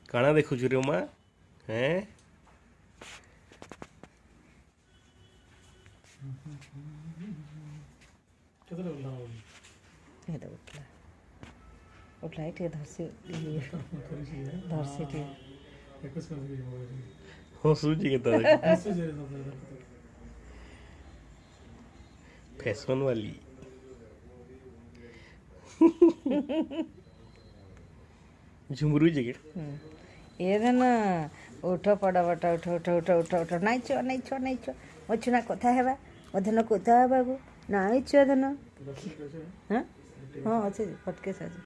କାଣା ଦେଖୁଛୁ ରେ ମା ହେଁ उठला ଟିକେ ଧରସି ଟିକେ ହସୁଛି କେତେ ଫ୍ୟାସନ वाली झुमरुଛି के ఏదన్నా ଉଠ ପଡ଼ ବଟ ଉଠ ଉଠ ଉଠ ଉଠ ଉଠ ନାଇଛ ନାଇଛ ନାଇଛ ଅଛୁ ନା କଥା ହେବା ଅଧନ କଥା ହେବାକୁ ନାଇଛ ଅଧନ ହଁ ହଁ ଅଛି ପଟକେଶ ଅଛି